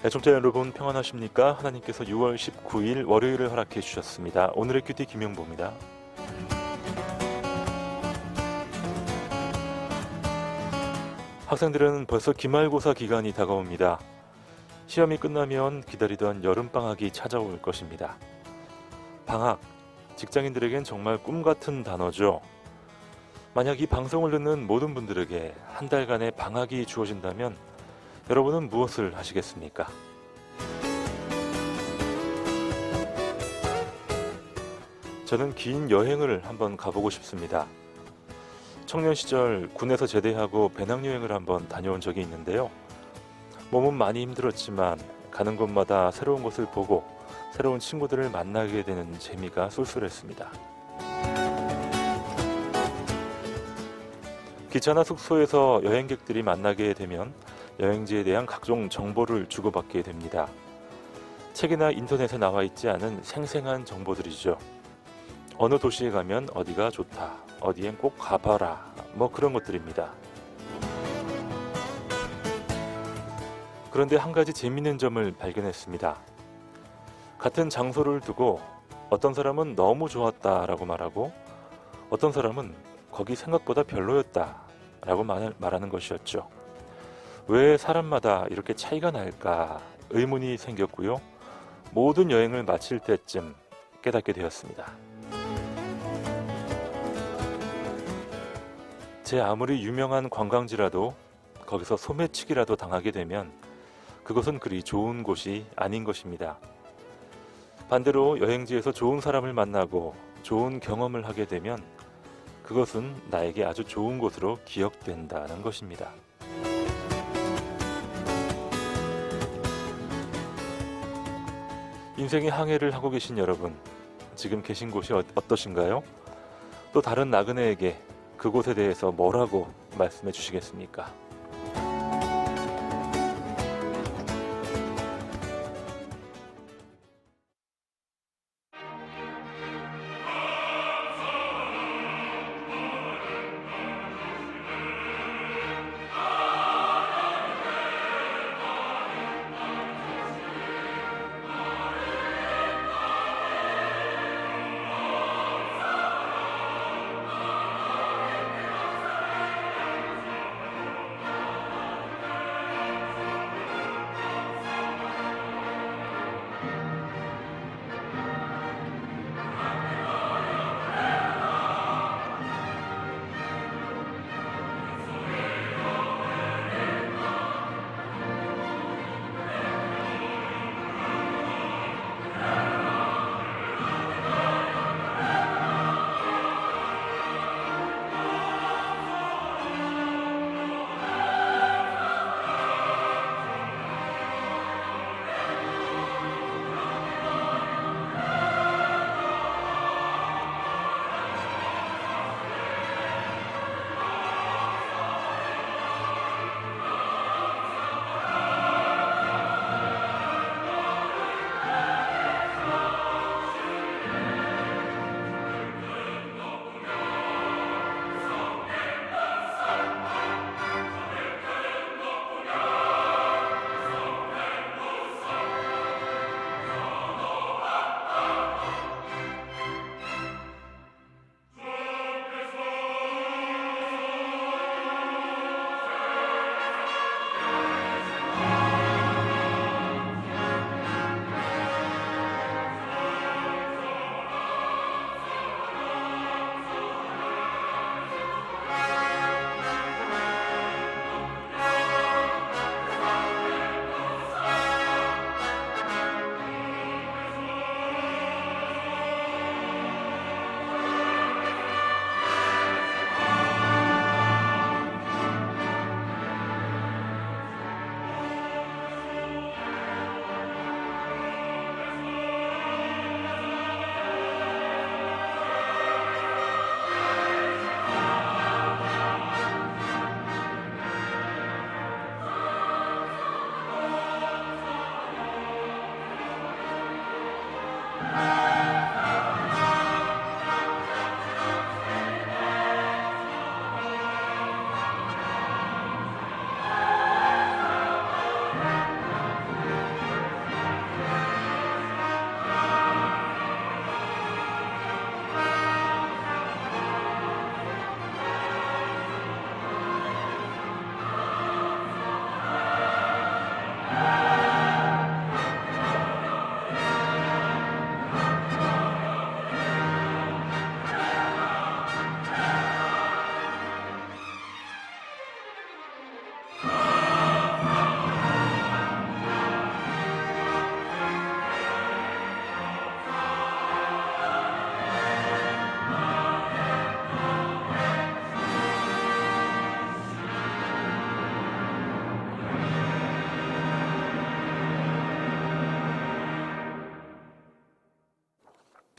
애청자 여러분 평안하십니까? 하나님께서 6월 19일 월요일을 허락해 주셨습니다. 오늘의 큐티 김용보입니다. 학생들은 벌써 기말고사 기간이 다가옵니다. 시험이 끝나면 기다리던 여름방학이 찾아올 것입니다. 방학, 직장인들에겐 정말 꿈같은 단어죠. 만약 이 방송을 듣는 모든 분들에게 한 달간의 방학이 주어진다면 여러분은 무엇을 하시겠습니까? 저는 긴 여행을 한번 가보고 싶습니다. 청년 시절 군에서 제대하고 배낭여행을 한번 다녀온 적이 있는데요. 몸은 많이 힘들었지만 가는 곳마다 새로운 곳을 보고 새로운 친구들을 만나게 되는 재미가 쏠쏠했습니다. 기차나 숙소에서 여행객들이 만나게 되면 여행지에 대한 각종 정보를 주고받게 됩니다. 책이나 인터넷에 나와 있지 않은 생생한 정보들이죠. 어느 도시에 가면 어디가 좋다, 어디엔 꼭 가봐라, 뭐 그런 것들입니다. 그런데 한 가지 재미있는 점을 발견했습니다. 같은 장소를 두고 어떤 사람은 너무 좋았다라고 말하고 어떤 사람은 거기 생각보다 별로였다라고 말하는 것이었죠. 왜 사람마다 이렇게 차이가 날까 의문이 생겼고요. 모든 여행을 마칠 때쯤 깨닫게 되었습니다. 제 아무리 유명한 관광지라도 거기서 소매치기라도 당하게 되면 그것은 그리 좋은 곳이 아닌 것입니다. 반대로 여행지에서 좋은 사람을 만나고 좋은 경험을 하게 되면 그것은 나에게 아주 좋은 곳으로 기억된다는 것입니다. 인생의 항해를 하고 계신 여러분, 지금 계신 곳이 어떠신가요? 또 다른 나그네에게 그곳에 대해서 뭐라고 말씀해 주시겠습니까?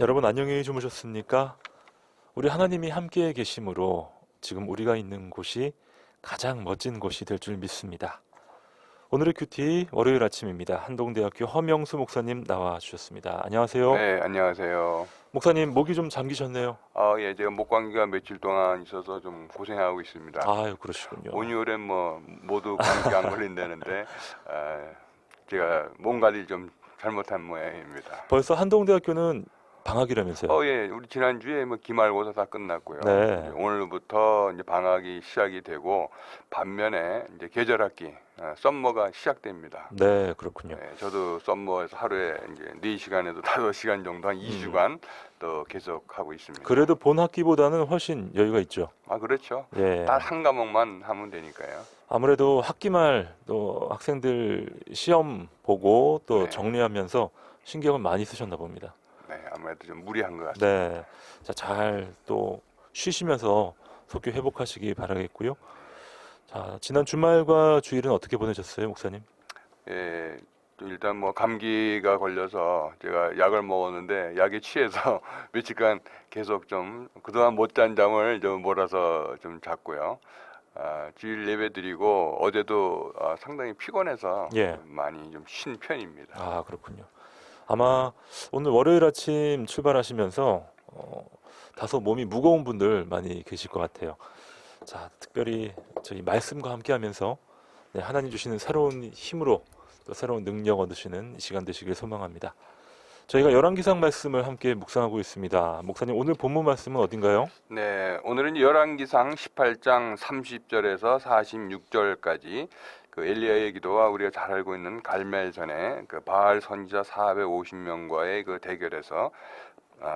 여러분 안녕히 주무셨습니까? 우리 하나님이 함께 계심으로 지금 우리가 있는 곳이 가장 멋진 곳이 될 줄 믿습니다. 오늘의 큐티 월요일 아침입니다. 한동대학교 허명수 목사님 나와 주셨습니다. 안녕하세요. 네, 안녕하세요. 목사님 목이 좀 잠기셨네요. 예, 제가 목감기가 며칠 동안 있어서 좀 고생하고 있습니다. 아유, 그러시군요. 온유월엔 뭐 모두 감기 안 걸린다는데 제가 뭔가를 좀 잘못한 모양입니다. 벌써 한동대학교는 방학이라면서요? 예, 우리 지난주에 뭐 기말고사 다 끝났고요. 네. 이제 오늘부터 이제 방학이 시작이 되고 반면에 이제 계절학기 썸머가 시작됩니다. 네, 그렇군요. 네, 저도 썸머에서 하루에 이제 4시간에도 5시간 정도 한 2주간 또 계속 하고 있습니다. 그래도 본 학기보다는 훨씬 여유가 있죠. 그렇죠. 예. 딱 한 과목만 하면 되니까요. 아무래도 학기 말 또 학생들 시험 보고 또 네. 정리하면서 신경을 많이 쓰셨나 봅니다. 네, 아무래도 좀 무리한 것 같습니다. 네. 자, 잘 또 쉬시면서 속히 회복하시기 바라겠고요. 자, 지난 주말과 주일은 어떻게 보내셨어요, 목사님? 예, 또 일단 뭐 감기가 걸려서 제가 약을 먹었는데 약에 취해서 며칠간 계속 좀 그동안 못 잔 잠을 좀 몰아서 좀 잤고요. 주일 예배 드리고 어제도 상당히 피곤해서 예. 많이 좀 쉰 편입니다. 아, 그렇군요. 아마 오늘 월요일 아침 출발하시면서 다소 몸이 무거운 분들 많이 계실 것 같아요. 자, 특별히 저희 말씀과 함께 하면서 하나님 주시는 새로운 힘으로 또 새로운 능력 얻으시는 이 시간 되시길 소망합니다. 저희가 열왕기상 말씀을 함께 묵상하고 있습니다. 목사님, 오늘 본문 말씀은 어딘가요? 네, 오늘은 열왕기상 18장 30절에서 46절까지 그 엘리야의 기도와 우리가 잘 알고 있는 갈멜전의 그 바알 선지자 450명과의 그 대결에서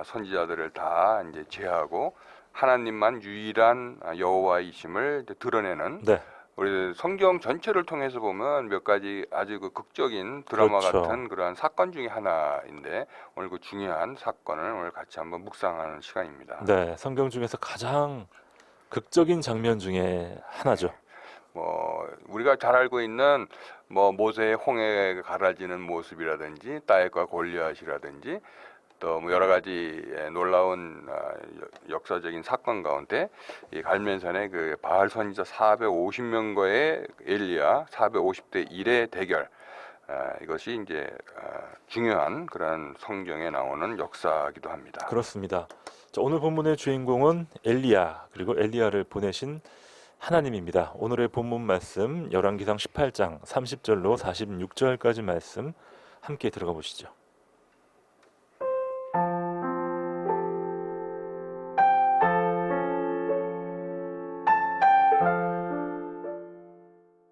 선지자들을 다 이제 제하고 하나님만 유일한 여호와이심을 드러내는 네. 우리 성경 전체를 통해서 보면 몇 가지 아주 그 극적인 드라마 그렇죠. 같은 그러한 사건 중에 하나인데 오늘 그 중요한 사건을 오늘 같이 한번 묵상하는 시간입니다. 네, 성경 중에서 가장 극적인 장면 중에 하나죠. 뭐 우리가 잘 알고 있는 뭐 모세의 홍해 가라지는 모습이라든지 다윗과 골리앗이라든지 또 뭐 여러 가지 놀라운 역사적인 사건 가운데 이 갈멜산의 그 바알 선지자 450명과의 엘리야 450대 1의 대결, 이것이 이제 중요한 그런 성경에 나오는 역사이기도 합니다. 그렇습니다. 자, 오늘 본문의 주인공은 엘리야, 그리고 엘리야를 보내신 하나님입니다. 오늘의 본문 말씀 열왕기상 18장 30절로 46절까지 말씀 함께 들어가 보시죠.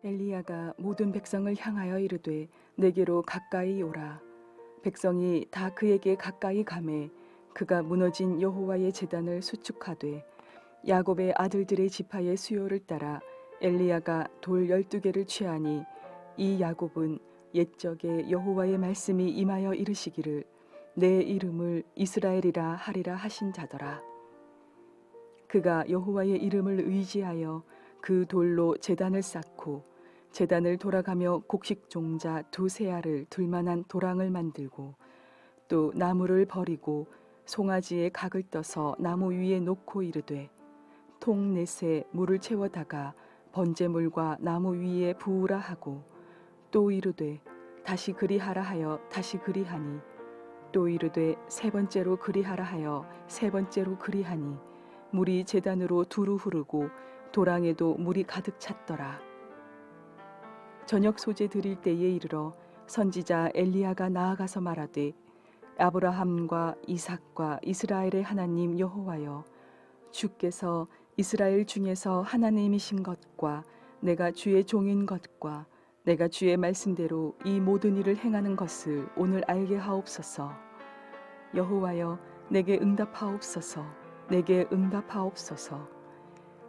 엘리야가 모든 백성을 향하여 이르되 내게로 가까이 오라. 백성이 다 그에게 가까이 가매 그가 무너진 여호와의 제단을 수축하되 야곱의 아들들의 지파의 수요를 따라 엘리야가 돌 12개를 취하니 이 야곱은 옛적에 여호와의 말씀이 임하여 이르시기를 내 이름을 이스라엘이라 하리라 하신 자더라. 그가 여호와의 이름을 의지하여 그 돌로 제단을 쌓고 제단을 돌아가며 곡식 종자 2세알을 둘만한 도랑을 만들고 또 나무를 버리고 송아지에 각을 떠서 나무 위에 놓고 이르되 통 넷에 물을 채워다가 번제물과 나무 위에 부으라 하고 또 이르되 다시 그리하라 하여 다시 그리하니 또 이르되 세 번째로 그리하라 하여 세 번째로 그리하니 물이 제단으로 두루 흐르고 도랑에도 물이 가득 찼더라. 저녁 소재 드릴 때에 이르러 선지자 엘리야가 나아가서 말하되 아브라함과 이삭과 이스라엘의 하나님 여호와여, 주께서 이스라엘 중에서 하나님이신 것과 내가 주의 종인 것과 내가 주의 말씀대로 이 모든 일을 행하는 것을 오늘 알게 하옵소서. 여호와여, 내게 응답하옵소서. 내게 응답하옵소서.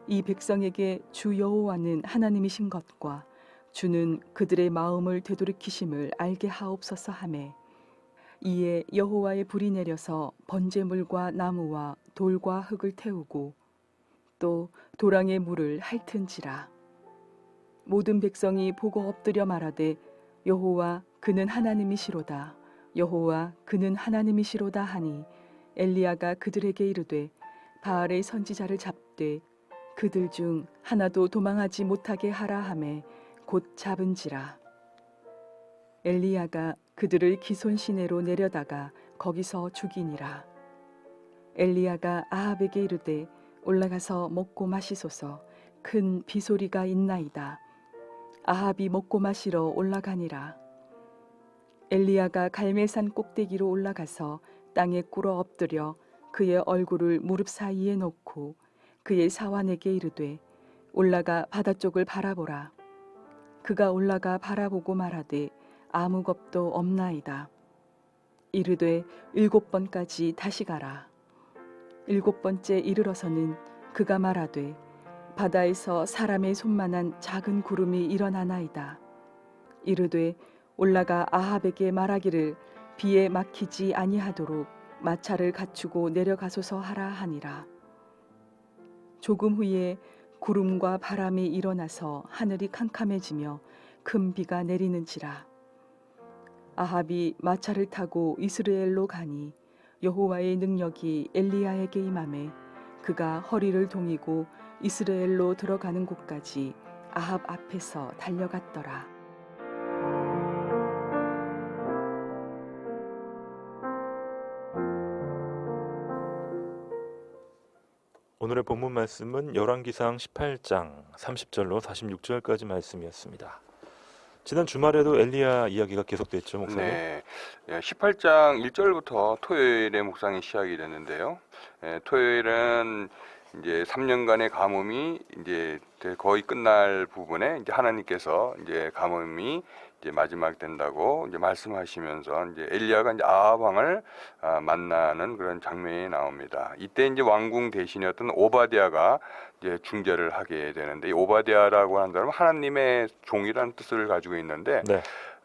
이 백성에게 주 여호와는 하나님이신 것과 주는 그들의 마음을 되돌이키심을 알게 하옵소서 하매 이에 여호와의 불이 내려서 번제물과 나무와 돌과 흙을 태우고 또 도랑의 물을 핥은지라. 모든 백성이 보고 엎드려 말하되 여호와 그는 하나님이시로다. 여호와 그는 하나님이시로다 하니 엘리야가 그들에게 이르되 바알의 선지자를 잡되 그들 중 하나도 도망하지 못하게 하라 하매 곧 잡은지라. 엘리야가 그들을 기손 시내로 내려다가 거기서 죽이니라. 엘리야가 아합에게 이르되 올라가서 먹고 마시소서. 큰 비소리가 있나이다. 아합이 먹고 마시러 올라가니라. 엘리야가 갈멜산 꼭대기로 올라가서 땅에 꿇어 엎드려 그의 얼굴을 무릎 사이에 놓고 그의 사환에게 이르되 올라가 바다 쪽을 바라보라. 그가 올라가 바라보고 말하되 아무 겁도 없나이다. 이르되 7번까지 다시 가라. 7번째 이르러서는 그가 말하되 바다에서 사람의 손만한 작은 구름이 일어나나이다. 이르되 올라가 아합에게 말하기를 비에 막히지 아니하도록 마차를 갖추고 내려가소서 하라 하니라. 조금 후에 구름과 바람이 일어나서 하늘이 캄캄해지며 큰 비가 내리는지라. 아합이 마차를 타고 이스라엘로 가니 여호와의 능력이 엘리야에게 임하매 그가 허리를 동이고 이스라엘로 들어가는 곳까지 아합 앞에서 달려갔더라. 오늘의 본문 말씀은 열왕기상 18장 30절로 46절까지 말씀이었습니다. 지난 주말에도 엘리야 이야기가 계속됐죠, 목사님? 네, 18장 1절부터 토요일에 묵상이 시작이 됐는데요. 토요일은 이제 3년간의 가뭄이 이제 거의 끝날 부분에 이제 하나님께서 이제 가뭄이 이제 마지막 된다고 이제 말씀하시면서 이제 엘리야가 이제 아합 왕을 만나는 그런 장면이 나옵니다. 이때 이제 왕궁 대신이었던 오바댜가 이제 중재를 하게 되는데, 이 오바댜라고 하는 사람은 하나님의 종이라는 뜻을 가지고 있는데, 네.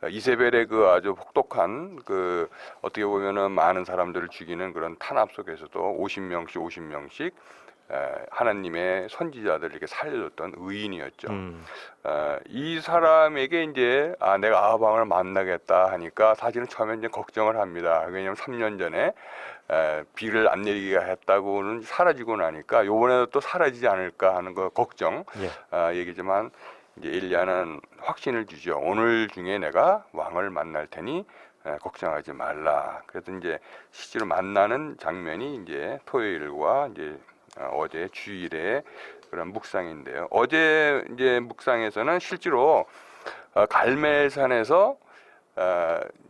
이세벨의 그 아주 혹독한 그 어떻게 보면은 많은 사람들을 죽이는 그런 탄압 속에서도 50명씩 하나님의 선지자들을 이렇게 살려줬던 의인이었죠. 이 사람에게 이제 내가 아합 왕을 만나겠다 하니까 사실은 처음에 이제 걱정을 합니다. 왜냐하면 3년 전에 비를 안 내리게 했다고는 사라지고 나니까 요번에도 또 사라지지 않을까 하는 거 걱정 얘기지만, 이제 엘리야는 확신을 주죠. 오늘 중에 내가 왕을 만날 테니 걱정하지 말라. 그래서 이제 실제로 만나는 장면이 이제 토요일과 이제 어제 주일의 그런 묵상인데요. 어제 이제 묵상에서는 실제로 갈멜산에서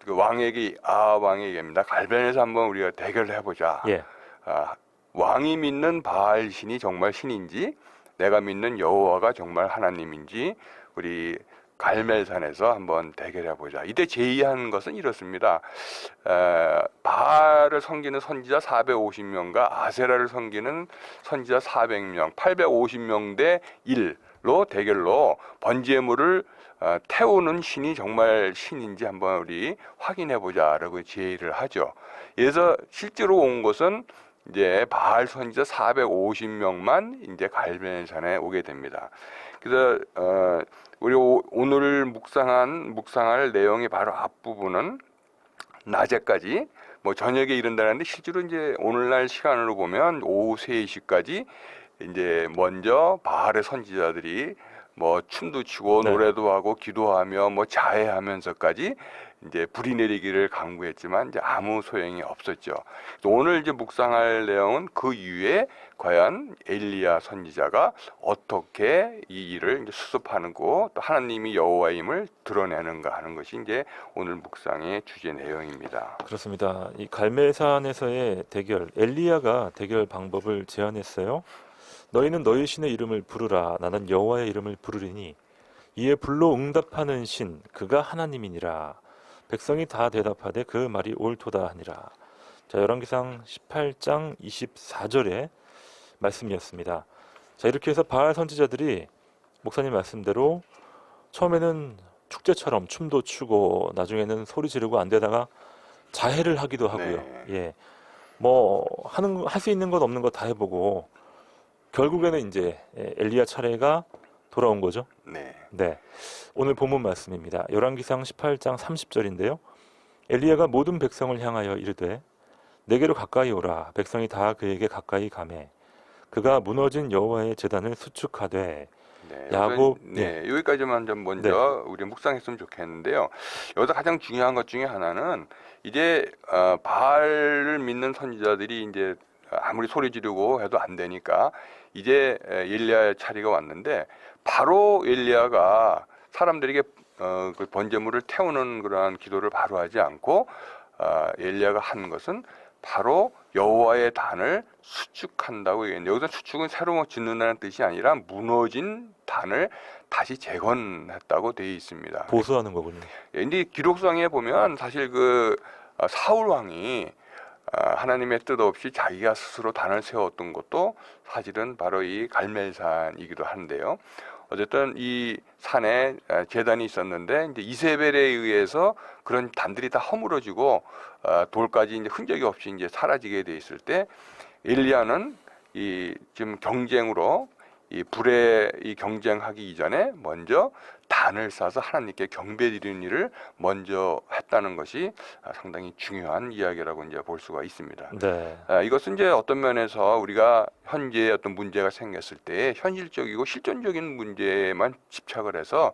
그 왕에게 아합 왕에게입니다. 갈멜에서 한번 우리가 대결을 해보자. 예. 왕이 믿는 바알 신이 정말 신인지, 내가 믿는 여호와가 정말 하나님인지 우리 갈멜산에서 한번 대결해보자. 이때 제의한 것은 이렇습니다. 바알을 섬기는 선지자 450명과 아세라를 섬기는 선지자 400명, 850명 대 1로 대결로 번제물을 태우는 신이 정말 신인지 한번 우리 확인해보자라고 제의를 하죠. 그래서 실제로 온 것은 이제 바알 선지자 450명만 이제 갈멜산에 오게 됩니다. 그래서 우리 오늘 묵상할 내용이 바로 앞부분은 낮에까지 뭐 저녁에 이른다는데, 실제로 이제 오늘날 시간으로 보면 오후 3시까지 이제 먼저 바알의 선지자들이 뭐 춤도 추고 노래도 하고 기도하며 뭐 자해하면서까지 이제 불이 내리기를 강구했지만 이제 아무 소용이 없었죠. 오늘 이제 묵상할 내용은 그 이후에 과연 엘리야 선지자가 어떻게 이 일을 이제 수습하는고 또 하나님이 여호와임을 드러내는가 하는 것이 이제 오늘 묵상의 주제 내용입니다. 그렇습니다. 이 갈멜산에서의 대결, 엘리야가 대결 방법을 제안했어요. 너희는 너희 신의 이름을 부르라. 나는 여호와의 이름을 부르리니 이에 불로 응답하는 신 그가 하나님이니라. 백성이 다 대답하되 그 말이 옳도다 하니라. 자, 열왕기상 18장 24절의 말씀이었습니다. 자, 이렇게 해서 바알 선지자들이 목사님 말씀대로 처음에는 축제처럼 춤도 추고 나중에는 소리 지르고 안 되다가 자해를 하기도 하고요. 예, 뭐 할 수 있는 것 없는 것 다 해보고 결국에는 이제 엘리야 차례가 돌아온 거죠. 네. 오늘 본문 말씀입니다. 열왕기상 18장 30절인데요. 엘리야가 모든 백성을 향하여 이르되 내게로 가까이 오라. 백성이 다 그에게 가까이 가매 그가 무너진 여호와의 제단을 수축하되. 네, 야곱, 우선, 여기까지만 좀 먼저 우리 묵상했으면 좋겠는데요. 여기서 가장 중요한 것 중에 하나는 이제 바알을 믿는 선지자들이 이제 아무리 소리 지르고 해도 안 되니까 이제 엘리야의 차례가 왔는데 바로 엘리야가 사람들에게 그 번제물을 태우는 그러한 기도를 바로 하지 않고 엘리야가 한 것은 바로 여호와의 단을 수축한다고 얘기했는데 여기서 수축은 새로 짓는다는 뜻이 아니라 무너진 단을 다시 재건했다고 되어 있습니다. 보수하는 거군요. 근데 기록상에 보면 사실 그 사울 왕이 하나님의 뜻 없이 자기가 스스로 단을 세웠던 것도 사실은 바로 이 갈멜산이기도 한데요. 어쨌든 이 산에 제단이 있었는데 이제 이세벨에 의해서 그런 단들이 다 허물어지고 돌까지 이제 흔적이 없이 이제 사라지게 돼 있을 때 엘리야는 이 지금 경쟁으로 이 불에 이 경쟁하기 이전에 먼저 단을 싸서 하나님께 경배드리는 일을 먼저 했다는 것이 상당히 중요한 이야기라고 이제 볼 수가 있습니다. 네. 이것은 이제 어떤 면에서 우리가 현재 어떤 문제가 생겼을 때 현실적이고 실존적인 문제에만 집착을 해서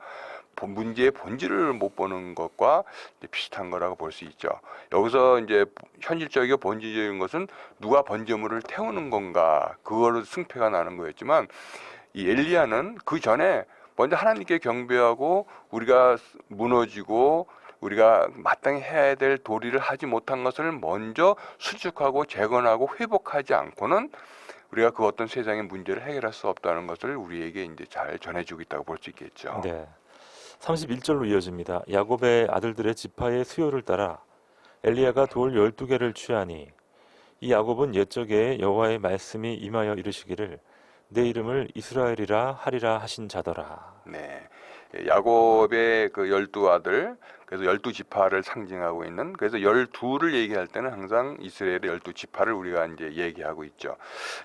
문제의 본질을 못 보는 것과 이제 비슷한 거라고 볼 수 있죠. 여기서 이제 현실적이고 본질적인 것은 누가 번제물을 태우는 건가 그거로 승패가 나는 거였지만 이 엘리야는 그 전에 먼저 하나님께 경배하고 우리가 무너지고 우리가 마땅히 해야 될 도리를 하지 못한 것을 먼저 수축하고 재건하고 회복하지 않고는 우리가 그 어떤 세상의 문제를 해결할 수 없다는 것을 우리에게 이제 잘 전해주고 있다고 볼 수 있겠죠. 네. 31절로 이어집니다. 야곱의 아들들의 지파의 수요를 따라 엘리야가 돌 12개를 취하니 이 야곱은 옛적에 여호와의 말씀이 임하여 이르시기를 내 이름을 이스라엘이라 하리라 하신 자더라. 네, 야곱의 그 12아들, 그래서 12지파를 상징하고 있는, 그래서 12를 얘기할 때는 항상 이스라엘의 12지파를 우리가 이제 얘기하고 있죠.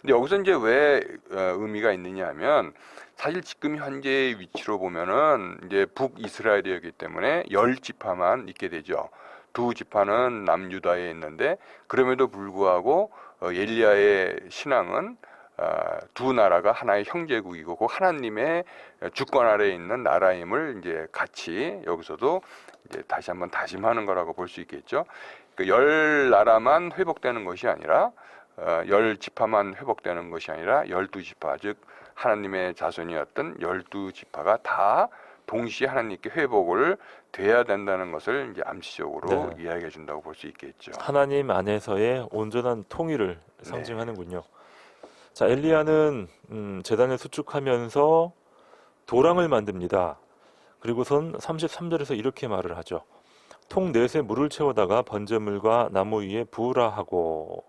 근데 여기서 이제 왜 의미가 있느냐 하면 사실 지금 현재의 위치로 보면은 이제 북이스라엘이었기 때문에 10지파만 있게 되죠. 두 지파는 남유다에 있는데 그럼에도 불구하고 엘리야의 신앙은 두 나라가 하나의 형제국이고 그 하나님의 주권 아래에 있는 나라임을 이제 같이 여기서도 이제 다시 한번 다짐하는 거라고 볼 수 있겠죠. 그 10나라만 회복되는 것이 아니라 10지파만 회복되는 것이 아니라 12지파 즉 하나님의 자손이었던 12지파가 다 동시에 하나님께 회복을 돼야 된다는 것을 이제 암시적으로 이야기해 준다고 볼 수 있겠죠. 하나님 안에서의 온전한 통일을 상징하는군요. 자, 엘리야는 제단을 수축하면서 도랑을 만듭니다. 그리고선 33절에서 이렇게 말을 하죠. 통 넷에 물을 채워다가 번제물과 나무 위에 부으라 하고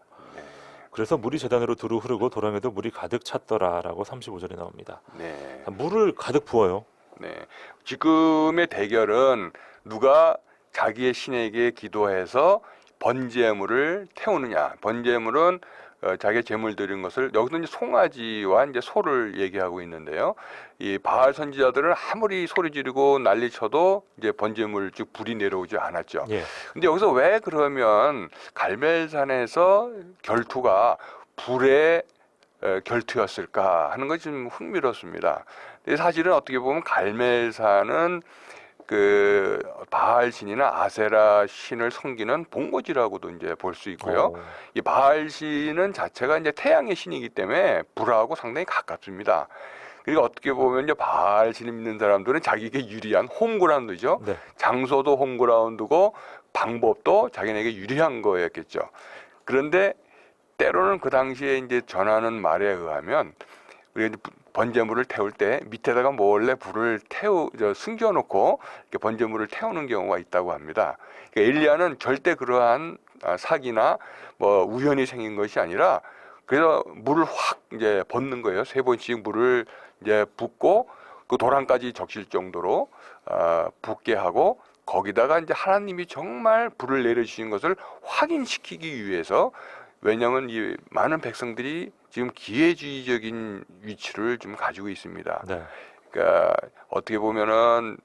그래서 물이 제단으로 두루 흐르고 도랑에도 물이 가득 찼더라라고 35절에 나옵니다. 네. 자, 물을 가득 부어요. 네. 지금의 대결은 누가 자기의 신에게 기도해서 번제물을 태우느냐. 번제물은 자기 제물 드린 것을 여기서 이제 송아지와 이제 소를 얘기하고 있는데요. 이 바알 선지자들은 아무리 소리 지르고 난리쳐도 이제 번제물 즉 불이 내려오지 않았죠. 예. 근데 여기서 왜 그러면 갈멜산에서 결투가 불의 결투였을까 하는 것이 좀 흥미롭습니다. 근데 사실은 어떻게 보면 갈멜산은 그 바알 신이나 아세라 신을 섬기는 본거지라고도 이제 볼 수 있고요. 이 바알 신은 자체가 이제 태양의 신이기 때문에 불하고 상당히 가깝습니다. 그리고 어떻게 보면 이제 바알 신을 믿는 사람들은 자기에게 유리한 홈그라운드죠. 네. 장소도 홈그라운드고 방법도 자기네에게 유리한 거였겠죠. 그런데 때로는 그 당시에 이제 전하는 말에 의하면 우리가 이제 번제물을 태울 때 밑에다가 몰래 불을 숨겨놓고 이렇게 번제물을 태우는 경우가 있다고 합니다. 그러니까 엘리야는 절대 그러한 사기나 뭐 우연히 생긴 것이 아니라 그래서 물을 확 이제 붓는 거예요. 3번씩 물을 이제 붓고 그 도랑까지 적실 정도로 붓게 하고 거기다가 이제 하나님이 정말 불을 내려주신 것을 확인시키기 위해서 왜냐하면 이 많은 백성들이 지금 기회주의적인 위치를 좀 가지고 있습니다. 네. 그러니까 어떻게 보면은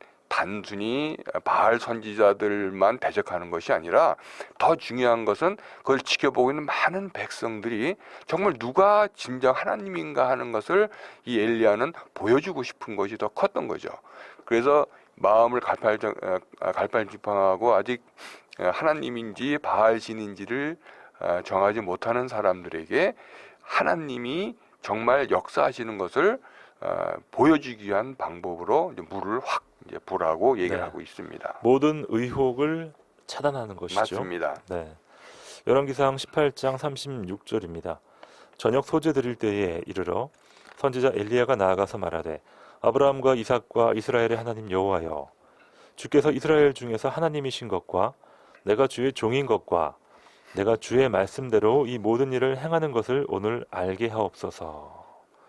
단순히 바알 선지자들만 대적하는 것이 아니라 더 중요한 것은 그걸 지켜보고 있는 많은 백성들이 정말 누가 진정 하나님인가 하는 것을 이 엘리야는 보여주고 싶은 것이 더 컸던 거죠. 그래서 마음을 갈팡질팡하고 아직 하나님인지 바알 신인지를 정하지 못하는 사람들에게 하나님이 정말 역사하시는 것을 보여주기 위한 방법으로 이제 물을 확 이제 부라고 얘기를 네. 하고 있습니다. 모든 의혹을 차단하는 것이죠. 맞습니다. 네. 열왕기상 18장 36절입니다. 저녁 소재 드릴 때에 이르러 선지자 엘리야가 나아가서 말하되 아브라함과 이삭과 이스라엘의 하나님 여호와여 주께서 이스라엘 중에서 하나님이신 것과 내가 주의 종인 것과 내가 주의 말씀대로 이 모든 일을 행하는 것을 오늘 알게 하옵소서.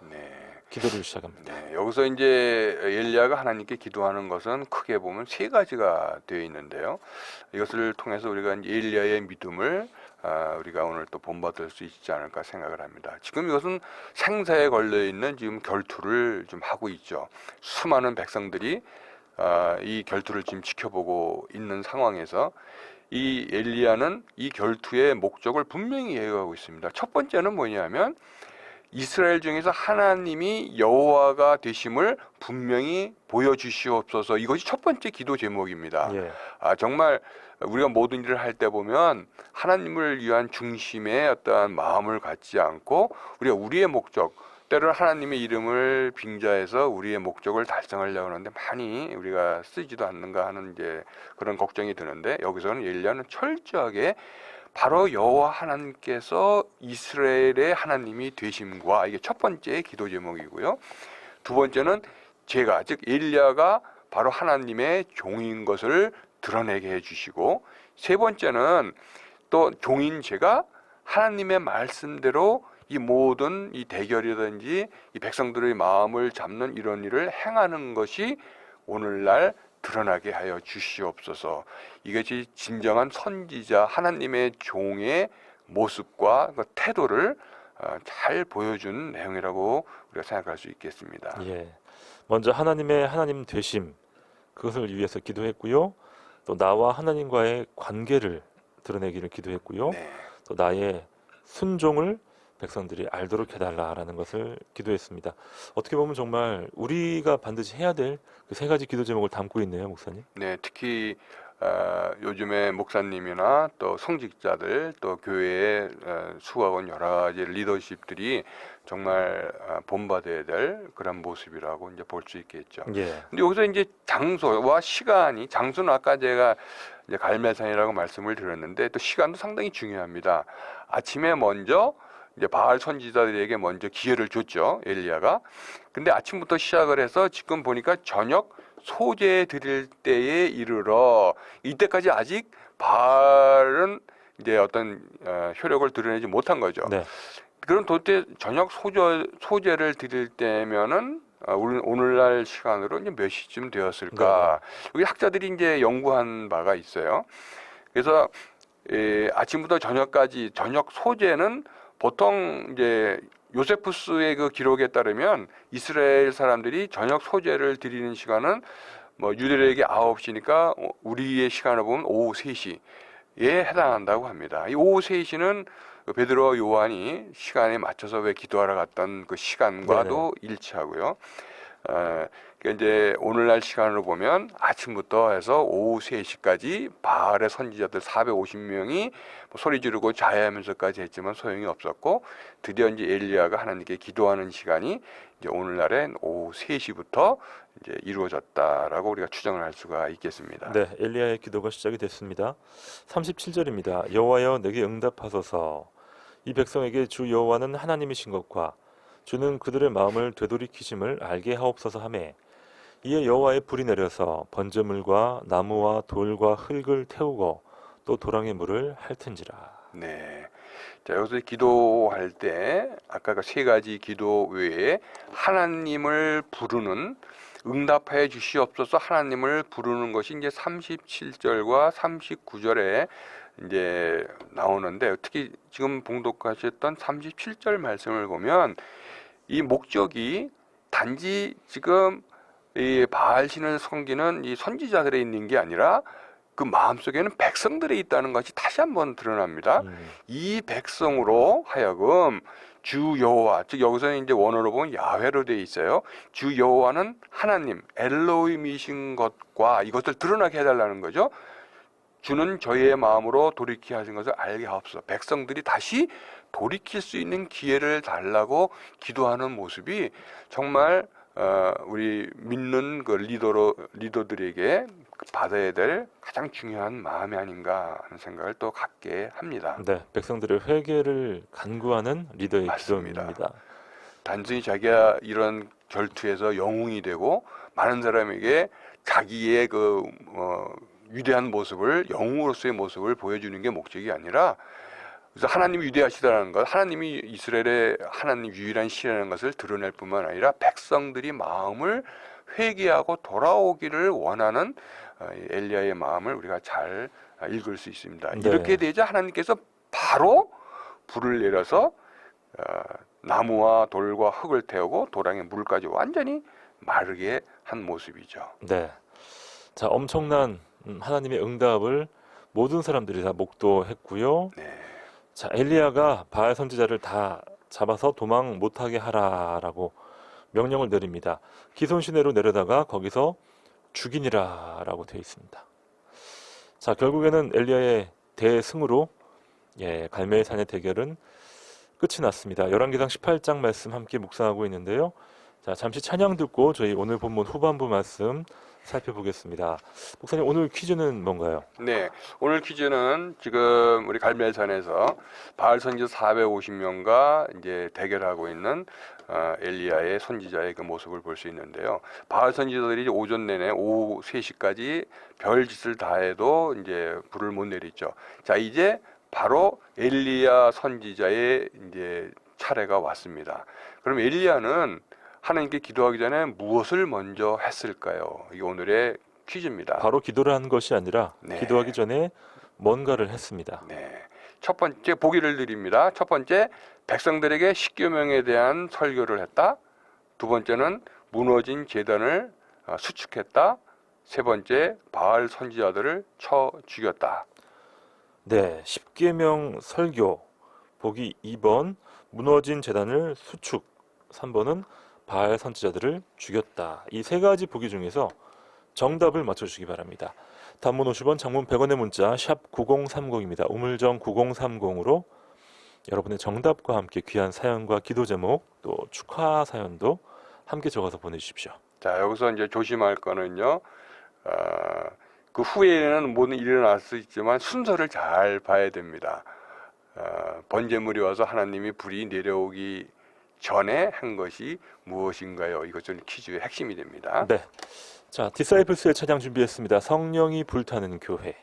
네. 기도를 시작합니다. 네, 여기서 이제 엘리야가 하나님께 기도하는 것은 크게 보면 세 가지가 되어 있는데요. 이것을 통해서 우리가 이제 엘리야의 믿음을 우리가 오늘 또 본받을 수 있지 않을까 생각을 합니다. 지금 이것은 생사에 걸려 있는 지금 결투를 좀 하고 있죠. 수많은 백성들이 이 결투를 지금 지켜보고 있는 상황에서 이 엘리야는 이 결투의 목적을 분명히 얘기하고 있습니다. 첫 번째는 뭐냐면 이스라엘 중에서 하나님이 여호와가 되심을 분명히 보여주시옵소서. 이것이 첫 번째 기도 제목입니다. 예. 정말 우리가 모든 일을 할 때 보면 하나님을 위한 중심의 어떠한 마음을 갖지 않고 우리가 우리의 목적, 때로는 하나님의 이름을 빙자해서 우리의 목적을 달성하려고 하는데 많이 우리가 쓰지도 않는가 하는 이제 그런 걱정이 드는데, 여기서는 엘리야는 철저하게 바로 여호와 하나님께서 이스라엘의 하나님이 되심과, 이게 첫 번째 기도 제목이고요. 두 번째는 제가, 즉 엘리야가 바로 하나님의 종인 것을 드러내게 해주시고, 세 번째는 또 종인 제가 하나님의 말씀대로 이 모든 이 대결이든지 이 백성들의 마음을 잡는 이런 일을 행하는 것이 오늘날 드러나게 하여 주시옵소서. 이것이 진정한 선지자 하나님의 종의 모습과 그 태도를 잘 보여준 내용이라고 우리가 생각할 수 있겠습니다. 예. 먼저 하나님의 하나님 되심, 그것을 위해서 기도했고요. 또 나와 하나님과의 관계를 드러내기를 기도했고요. 네. 또 나의 순종을 백성들이 알도록 해달라라는 것을 기도했습니다. 어떻게 보면 정말 우리가 반드시 해야 될 그 세 가지 기도 제목을 담고 있네요, 목사님. 네, 특히 요즘에 목사님이나 또 성직자들, 또 교회의 수고하고 여러 가지 리더십들이 정말 본받아야 될 그런 모습이라고 이제 볼 수 있겠죠. 예. 근데 여기서 이제 장소와 시간이, 장소는 아까 제가 이제 갈멜산이라고 말씀을 드렸는데 또 시간도 상당히 중요합니다. 아침에 먼저 이제 바알 선지자들에게 먼저 기회를 줬죠, 엘리야가. 근데 아침부터 시작을 해서 지금 보니까 저녁 소재 드릴 때에 이르러, 이때까지 아직 바알은 이제 어떤 효력을 드러내지 못한 거죠. 네. 그럼 도대체 저녁 소재를 드릴 때면은 오늘날 시간으로 이제 몇 시쯤 되었을까? 여기 학자들이 이제 연구한 바가 있어요. 그래서 아침부터 저녁까지 저녁 소재는 보통 이제 요세푸스의 그 기록에 따르면 이스라엘 사람들이 저녁 소재를 드리는 시간은 뭐 유대인에게 9시니까 우리의 시간을 보면 오후 3시에 해당한다고 합니다. 이 오후 3시는 베드로와 요한이 시간에 맞춰서 왜 기도하러 갔던 그 시간과도 일치하고요. 그러니까 이제 오늘날 시간으로 보면 아침부터 해서 오후 3시까지 바알의 선지자들 450명이 소리 지르고 자해하면서까지 했지만 소용이 없었고, 드디어 이제 엘리야가 하나님께 기도하는 시간이 이제 오늘날엔 오후 3시부터 이제 이루어졌다라고 우리가 추정을 할 수가 있겠습니다. 네, 엘리야의 기도가 시작이 됐습니다. 37절입니다. 여호와여 내게 응답하소서. 이 백성에게 주 여호와는 하나님이신 것과 주는 그들의 마음을 되돌이키심을 알게 하옵소서 하매, 이에 여호와의 불이 내려서 번제물과 나무와 돌과 흙을 태우고 또 도랑의 물을 핥은지라. 네. 자, 여기서 기도할 때 아까 그 세 가지 기도 외에 하나님을 부르는, 응답하여 주시옵소서 하나님을 부르는 것이 이제 37절과 39절에 이제 나오는데, 특히 지금 봉독하셨던 37절 말씀을 보면 이 목적이 단지 지금 이 바알 신을 섬기는 이 선지자들에 있는 게 아니라 그 마음속에는 백성들에 있다는 것이 다시 한번 드러납니다. 이 백성으로 하여금 주 여호와, 즉 여기서는 이제 원어로 보면 야훼로 되어 있어요. 주 여호와는 하나님, 엘로힘이신 것과 이것을 드러나게 해달라는 거죠. 주는 저희의 마음으로 돌이키게 하신 것을 알게 하옵소서. 백성들이 다시 돌이킬 수 있는 기회를 달라고 기도하는 모습이 정말 우리 믿는 그 리더들에게 받아야 될 가장 중요한 마음이 아닌가 하는 생각을 또 갖게 합니다. 네, 백성들의 회개를 간구하는 리더의 맞습니다. 기도입니다. 단순히 자기가 이런 결투에서 영웅이 되고 많은 사람에게 자기의 그 위대한 모습을, 영웅으로서의 모습을 보여주는 게 목적이 아니라, 그래서 하나님이 위대하시다는 것, 하나님이 이스라엘의 하나님 유일한 신이라는 것을 드러낼 뿐만 아니라 백성들이 마음을 회개하고 돌아오기를 원하는 엘리야의 마음을 우리가 잘 읽을 수 있습니다. 네. 이렇게 되자 하나님께서 바로 불을 내려서 나무와 돌과 흙을 태우고 도랑에 물까지 완전히 마르게 한 모습이죠. 네, 자, 엄청난 하나님의 응답을 모든 사람들이 다 목도했고요. 네. 자, 엘리야가 바알 선지자를 다 잡아서 도망 못하게 하라라고 명령을 내립니다. 기손 시내로 내려다가 거기서 죽이니라라고 되어 있습니다. 자, 결국에는 엘리야의 대승으로 갈멜산의 대결은 끝이 났습니다. 열왕기상 18장 말씀 함께 묵상하고 있는데요. 자, 잠시 찬양 듣고 저희 오늘 본문 후반부 말씀 살펴보겠습니다. 목사님, 오늘 퀴즈는 뭔가요? 네, 오늘 퀴즈는 지금 우리 갈멜산에서 바알 선지자 450명과 이제 대결하고 있는 엘리야의 선지자의 그 모습을 볼 수 있는데요. 바알 선지자들이 오전 내내 오후 3시까지 별짓을 다해도 이제 불을 못 내리죠. 자, 이제 바로 엘리야 선지자의 이제 차례가 왔습니다. 그럼 엘리야는 하나님께 기도하기 전에 무엇을 먼저 했을까요? 이게 오늘의 퀴즈입니다. 바로 기도를 한 것이 아니라 네. 기도하기 전에 뭔가를 했습니다. 네. 첫 번째 보기를 드립니다. 첫 번째, 백성들에게 십계명에 대한 설교를 했다. 두 번째는 무너진 제단을 수축했다. 세 번째, 바알 선지자들을 쳐 죽였다. 네, 십계명 설교, 보기 2번, 무너진 제단을 수축, 3번은 바알 선지자들을 죽였다. 이 세 가지 보기 중에서 정답을 맞춰주시기 바랍니다. 단문 50원, 장문 100원의 문자 샵 9030입니다. 우물정 9030으로 여러분의 정답과 함께 귀한 사연과 기도 제목, 또 축하 사연도 함께 적어서 보내주십시오. 자, 여기서 이제 조심할 거는요. 그 후에는 모든 일이 일어날 수 있지만 순서를 잘 봐야 됩니다. 번제물이 와서 하나님이 불이 내려오기 전에 한 것이 무엇인가요? 이것은 퀴즈의 핵심이 됩니다. 네, 자, 디사이플스의 찬양 준비했습니다. 성령이 불타는 교회.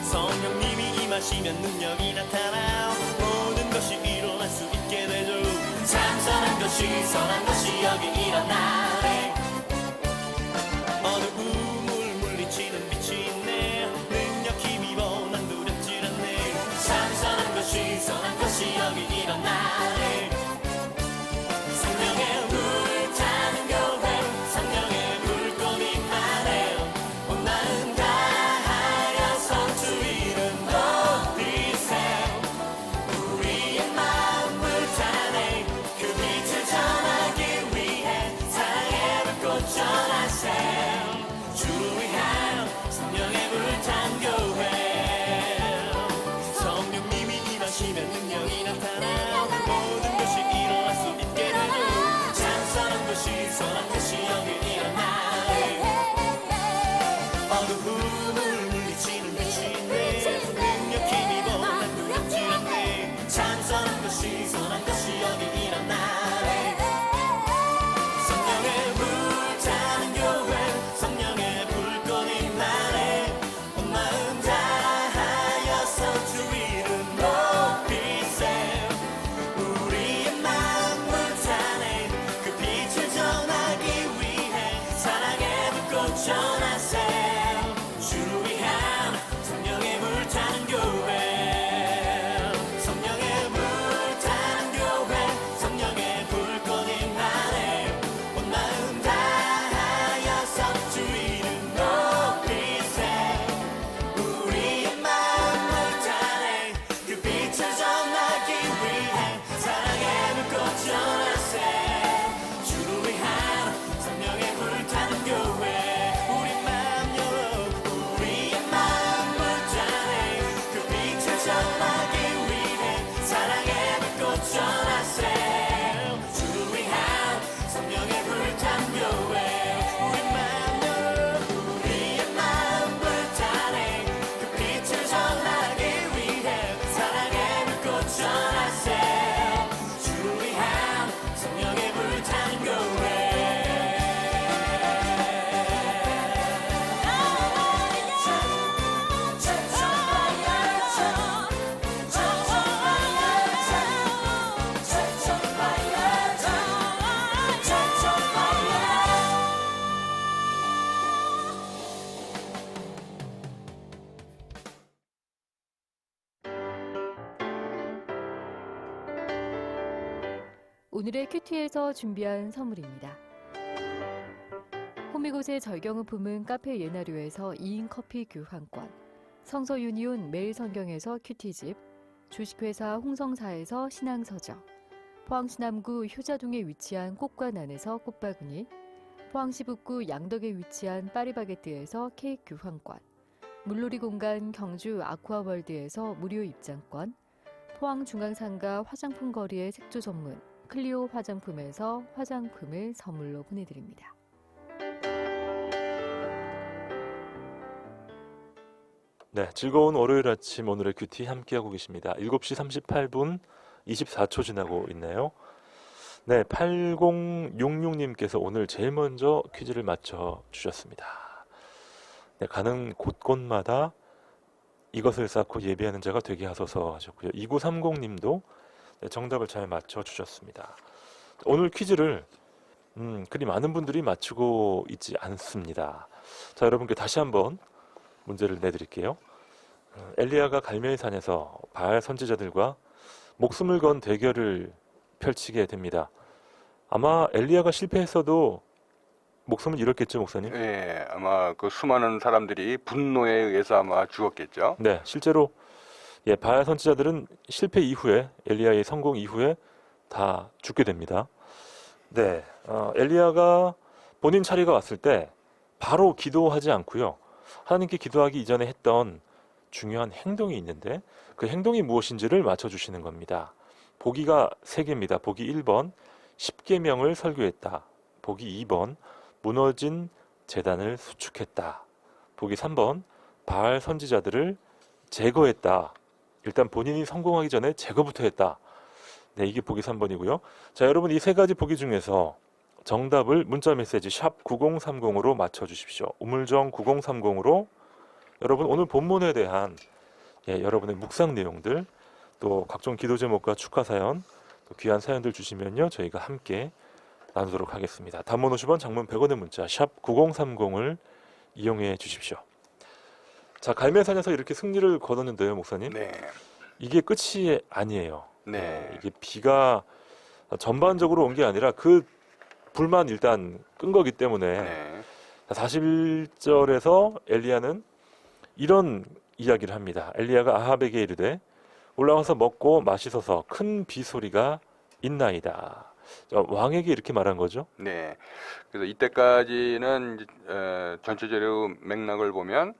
성령님이 임하시면 능력이 나타나 모든 것이 일어날 수 있게 되죠. 참 선한 것이 여기 일어나네. 어두움을 물리치는 빛이 있네. 능력 힘입어 난 두렵질 않네. 참 선한 것이 여기 일어나네. 성령의 불 타는 교회, 성령의 불꽃이 임하네. 온 마음 다하여서 주 이름 높이세. 우리의 마음 불타네. 그 빛을 전하기 위해 사랑의 불꽃 전하세. 주를 위하여 성령의 불탄 교회. 성령님이 임하시면 능력이 나타나 모든 것이 일어날 수 있게 되죠. 참 선한 것이 여기 일어나네. 어두움을 물리치는 빛이 있네. 능력 힘입어 난 두렵지 않네. 참 선한 것이 여기 일어나네. 성령의 불타는 교회, 성령의 불꽃이 나네. 온 마음 다하여서 주 이름 높이세. 우리의 마음 불타네. 그 빛을 전하기 위해 사랑의 불꽃 오늘의 큐티에서 준비한 선물입니다. 호미곶의 절경을 카페 예나류에서 2인 커피 교환권, 성서 유니온 매일 성경에서 큐티집, 주식회사 홍성사에서 신앙서적, 포항시 남구 효자동에 위치한 꽃과난에서 꽃바구니, 포항시 북구 양덕에 위치한 파리바게뜨에서 케이크 교환권, 물놀이 공간 경주 아쿠아월드에서 무료 입장권, 포항중앙상가 화장품 거리의 색조 전문 클리오 화장품에서 화장품을 선물로 보내드립니다. 네, 즐거운 월요일 아침 오늘의 큐티 함께하고 계십니다. 7시 38분 24초 지나고 있네요. 네, 8066님께서 오늘 제일 먼저 퀴즈를 맞춰주셨습니다. 네, 가는 곳곳마다 이것을 쌓고 예배하는 자가 되게 하소서 하셨고요. 2930님도 정답을 잘 맞춰주셨습니다. 오늘 퀴즈를 그리 많은 분들이 맞추고 있지 않습니다. 자, 여러분께 다시 한번 문제를 내드릴게요. 엘리야가 갈멜산에서 바알 선지자들과 목숨을 건 대결을 펼치게 됩니다. 아마 엘리야가 실패했어도 목숨을 잃었겠죠, 목사님? 예, 아마 그 수많은 사람들이 분노에 의해서 아마 죽었겠죠. 네, 실제로 바알 선지자들은 실패 이후에 엘리야의 성공 이후에 다 죽게 됩니다. 네, 엘리야가 본인 차례가 왔을 때 바로 기도하지 않고요. 하나님께 기도하기 이전에 했던 중요한 행동이 있는데 그 행동이 무엇인지를 맞춰주시는 겁니다. 보기가 3개입니다. 보기 1번, 10계명을 설교했다. 보기 2번, 무너진 제단을 수축했다. 보기 3번, 바알 선지자들을 제거했다. 일단 본인이 성공하기 전에 제거부터 했다. 네, 이게 보기 3번이고요. 자, 여러분 이 3가지 보기 중에서 정답을 문자 메시지 샵 9030으로 맞춰주십시오. 우물정 9030으로 여러분 오늘 본문에 대한 여러분의 묵상 내용들 또 각종 기도 제목과 축하 사연 또 귀한 사연들 주시면요 저희가 함께 나누도록 하겠습니다. 단문 50원 장문 100원의 문자 샵 9030을 이용해 주십시오. 자, 갈멜산에서 이렇게 승리를 거뒀는데요, 목사님. 네, 이게 끝이 아니에요. 네, 이게 비가 전반적으로 온 게 아니라 그 불만 일단 끈 거기 때문에 네. 41절에서 엘리야는 이런 이야기를 합니다. 엘리야가 아합에게 이르되 올라와서 먹고 마시소서 큰 비소리가 있나이다. 왕에게 이렇게 말한 거죠. 네. 그래서 이때까지는 전체적으로 맥락을 보면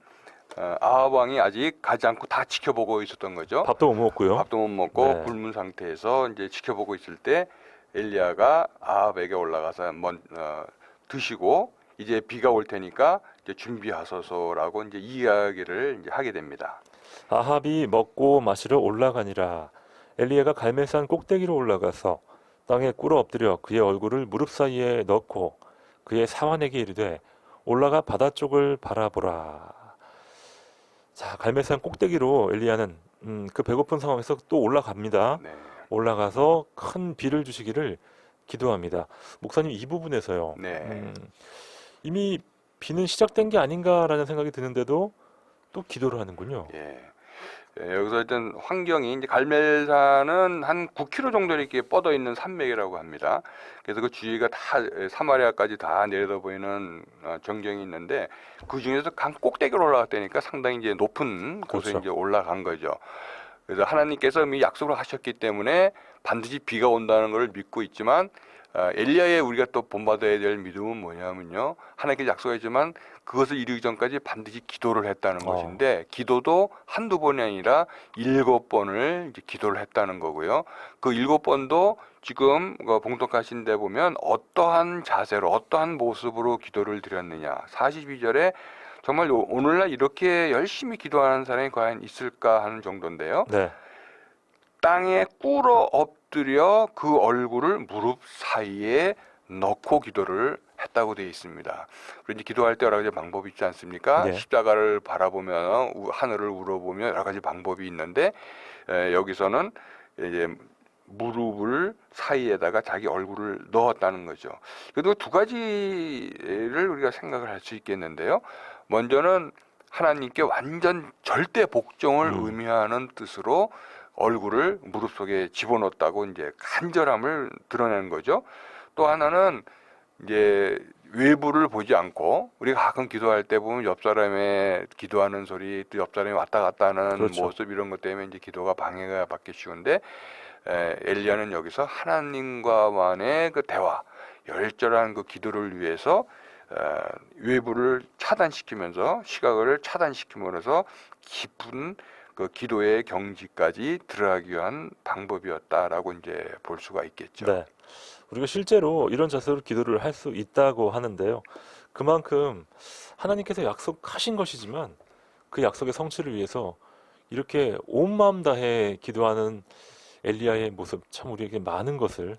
아합 왕이 아직 가지 않고 다 지켜보고 있었던 거죠. 밥도 못 먹고요. 밥도 못 먹고 네. 굶은 상태에서 이제 지켜보고 있을 때 엘리야가 아합에게 올라가서 드시고 이제 비가 올 테니까 이제 준비하소서라고 이제 이야기를 이제 하게 됩니다. 아합이 먹고 마시러 올라가니라. 엘리야가 갈멜산 꼭대기로 올라가서 땅에 꿇어 엎드려 그의 얼굴을 무릎 사이에 넣고 그의 사환에게 이르되 올라가 바다 쪽을 바라보라. 자, 갈멜산 꼭대기로 엘리야는 그 배고픈 상황에서 또 올라갑니다. 네. 올라가서 큰 비를 주시기를 기도합니다. 목사님 이 부분에서요. 네. 이미 비는 시작된 게 아닌가라는 생각이 드는데도 또 기도를 하는군요. 예. 여기서 일단 환경이 이제 갈멜산은 한 9km 정도 이렇게 뻗어 있는 산맥이라고 합니다. 그래서 그 주위가 다 사마리아까지 다 내려다 보이는 전경이 있는데 그 중에서 강 꼭대기로 올라갔다니까 상당히 이제 높은 곳에 그렇죠. 이제 올라간 거죠. 그래서 하나님께서 이미 약속을 하셨기 때문에 반드시 비가 온다는 걸 믿고 있지만 엘리야의 우리가 또 본받아야 될 믿음은 뭐냐면요. 하나님께 약속했지만 그것을 이루기 전까지 반드시 기도를 했다는 것인데 기도도 한두 번이 아니라 7번을 이제 기도를 했다는 거고요. 그 7번도 지금 봉독하신 데 보면 어떠한 자세로 어떠한 모습으로 기도를 드렸느냐. 42절에 정말 오늘날 이렇게 열심히 기도하는 사람이 과연 있을까 하는 정도인데요. 네. 땅에 꿇어 엎드려 그 얼굴을 무릎 사이에 넣고 기도를 했다고 되어 있습니다. 그리고 이제 기도할 때 여러 가지 방법이 있지 않습니까? 네. 십자가를 바라보며 하늘을 우러보며 여러 가지 방법이 있는데 여기서는 이제 무릎을 사이에다가 자기 얼굴을 넣었다는 거죠. 그래도 두 가지를 우리가 생각을 할 수 있겠는데요. 먼저는 하나님께 완전 절대 복종을 의미하는 뜻으로 얼굴을 무릎 속에 집어넣었다고 이제 간절함을 드러내는 거죠. 또 하나는 이제 외부를 보지 않고 우리가 가끔 기도할 때 보면 옆 사람의 기도하는 소리, 또 옆 사람이 왔다 갔다 하는 그렇죠. 모습 이런 것 때문에 이제 기도가 방해가 받기 쉬운데 엘리야는 여기서 하나님과만의 그 대화, 열절한 그 기도를 위해서 외부를 차단시키면서 시각을 차단시킴으로써 깊은 그 기도의 경지까지 들어가기 위한 방법이었다라고 이제 볼 수가 있겠죠. 네. 우리가 실제로 이런 자세로 기도를 할 수 있다고 하는데요. 그만큼 하나님께서 약속하신 것이지만 그 약속의 성취를 위해서 이렇게 온 마음 다해 기도하는 엘리야의 모습 참 우리에게 많은 것을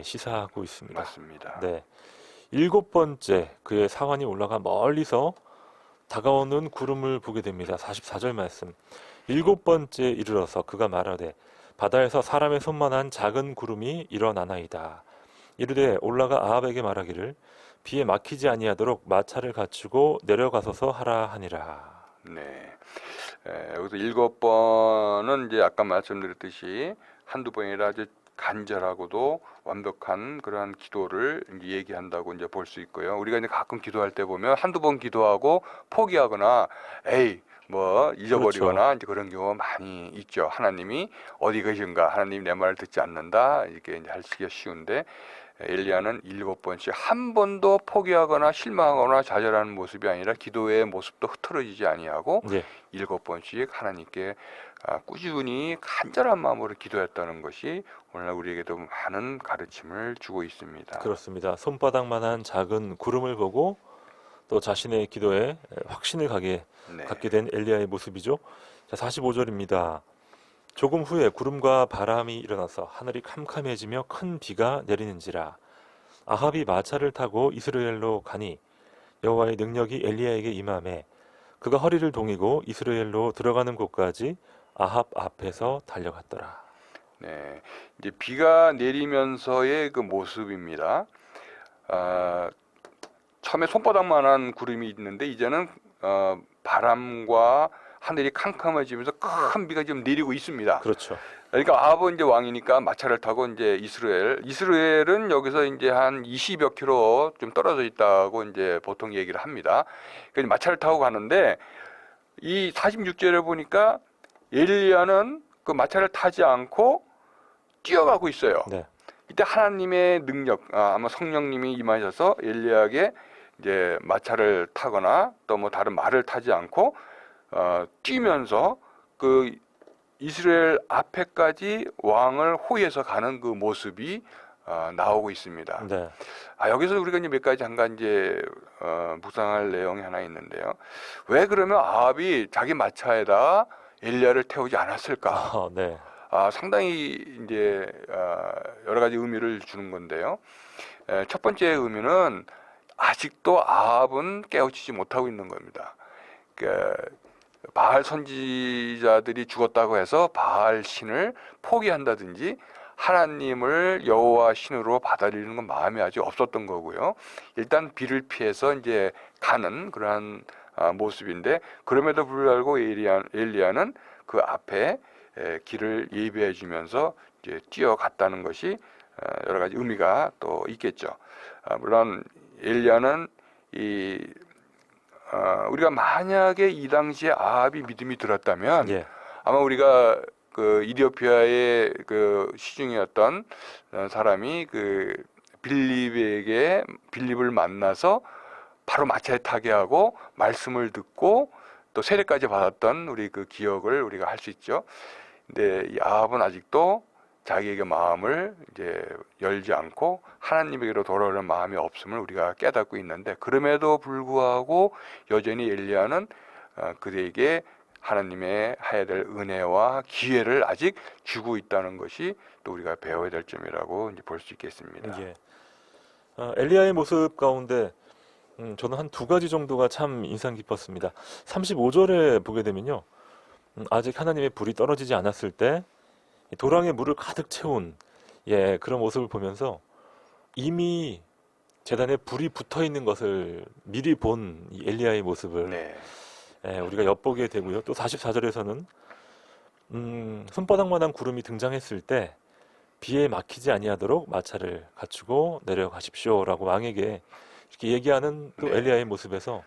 시사하고 있습니다. 맞습니다. 네. 7번째 그의 사환이 올라가 멀리서 다가오는 구름을 보게 됩니다. 44절 말씀. 7번째 이르러서 그가 말하되 바다에서 사람의 손만한 작은 구름이 일어나나이다. 이르되 올라가 아합에게 말하기를 비에 막히지 아니하도록 마차를 갖추고 내려가소서 하라 하니라. 네. 여기서 7번은 이제 아까 말씀드렸듯이 한두 번이라 아주 간절하고도 완벽한 그러한 기도를 이제 얘기한다고 이제 볼 수 있고요. 우리가 이제 가끔 기도할 때 보면 한두 번 기도하고 포기하거나 에이 뭐 잊어버리거나 그렇죠. 이제 그런 경우가 많이 있죠. 하나님이 어디 계신가? 하나님 내 말을 듣지 않는다. 이렇게 이제 하시기가 쉬운데 엘리야는 7번씩 한 번도 포기하거나 실망하거나 좌절하는 모습이 아니라 기도의 모습도 흐트러지지 아니하고 예, 7번씩 하나님께 꾸준히 간절한 마음으로 기도했다는 것이 오늘날 우리에게도 많은 가르침을 주고 있습니다. 그렇습니다. 손바닥만한 작은 구름을 보고 또 자신의 기도에 확신을 네. 갖게 된 엘리야의 모습이죠. 자, 45절입니다. 조금 후에 구름과 바람이 일어나서 하늘이 캄캄해지며 큰 비가 내리는지라 아합이 마차를 타고 이스라엘로 가니 여호와의 능력이 엘리야에게 임하매 그가 허리를 동이고 이스라엘로 들어가는 곳까지 아합 앞에서 달려갔더라. 네, 이제 비가 내리면서의 그 모습입니다. 처음에 손바닥만한 구름이 있는데 이제는 바람과 하늘이 캄캄해지면서 큰 비가 지금 내리고 있습니다. 그렇죠. 그러니까 아합은 이제 왕이니까 마차를 타고 이제 이스라엘은 여기서 이제 한 20여 킬로 좀 떨어져 있다고 이제 보통 얘기를 합니다. 그래서 마차를 타고 가는데 이 46절에 보니까 엘리야는 그 마차를 타지 않고 뛰어가고 있어요. 네. 이때 하나님의 능력, 아마 성령님이 임하셔서 엘리야에게 이제 마차를 타거나 또 뭐 다른 말을 타지 않고 뛰면서 그 이스라엘 앞에까지 왕을 호위해서 가는 그 모습이 나오고 있습니다. 네. 여기서 우리가 이제 몇 가지 잠깐 이제 묵상할 내용이 하나 있는데요. 왜 그러면 아합이 자기 마차에다 엘리야를 태우지 않았을까? 네. 상당히 이제 여러 가지 의미를 주는 건데요. 첫 번째 의미는 아직도 아합은 깨우치지 못하고 있는 겁니다. 바알 선지자들이 죽었다고 해서 바알 신을 포기한다든지 하나님을 여호와 신으로 받아들이는 건 마음이 아직 없었던 거고요. 일단 비를 피해서 이제 가는 그러한 모습인데 그럼에도 불구하고 엘리야는 그 앞에 길을 예비해 주면서 이제 뛰어갔다는 것이 여러 가지 의미가 또 있겠죠. 물론 엘리야는 우리가 만약에 이 당시에 아합이 믿음이 들었다면 예. 아마 우리가 그 이디오피아의 그 시중이었던 사람이 그 빌립을 만나서 바로 마차에 타게 하고 말씀을 듣고 또 세례까지 받았던 우리 그 기억을 우리가 할 수 있죠. 근데 이 아합은 아직도 자기에게 마음을 이제 열지 않고 하나님에게로 돌아오는 마음이 없음을 우리가 깨닫고 있는데 그럼에도 불구하고 여전히 엘리야는 그에게 하나님의 해야 될 은혜와 기회를 아직 주고 있다는 것이 또 우리가 배워야 될 점이라고 이제 볼 수 있겠습니다. 예. 엘리야의 모습 가운데 저는 한 두 가지 정도가 참 인상 깊었습니다. 35절에 보게 되면요. 아직 하나님의 불이 떨어지지 않았을 때 도랑에 물을 가득 채운 그런 모습을 보면서 이미 제단에 불이 붙어 있는 것을 미리 본 이 엘리야의 모습을 네. 우리가 엿보게 되고요. 또 44절에서는 손바닥만한 구름이 등장했을 때 비에 막히지 아니하도록 마차를 갖추고 내려가십시오라고 왕에게 이렇게 얘기하는 또 네. 엘리야의 모습에서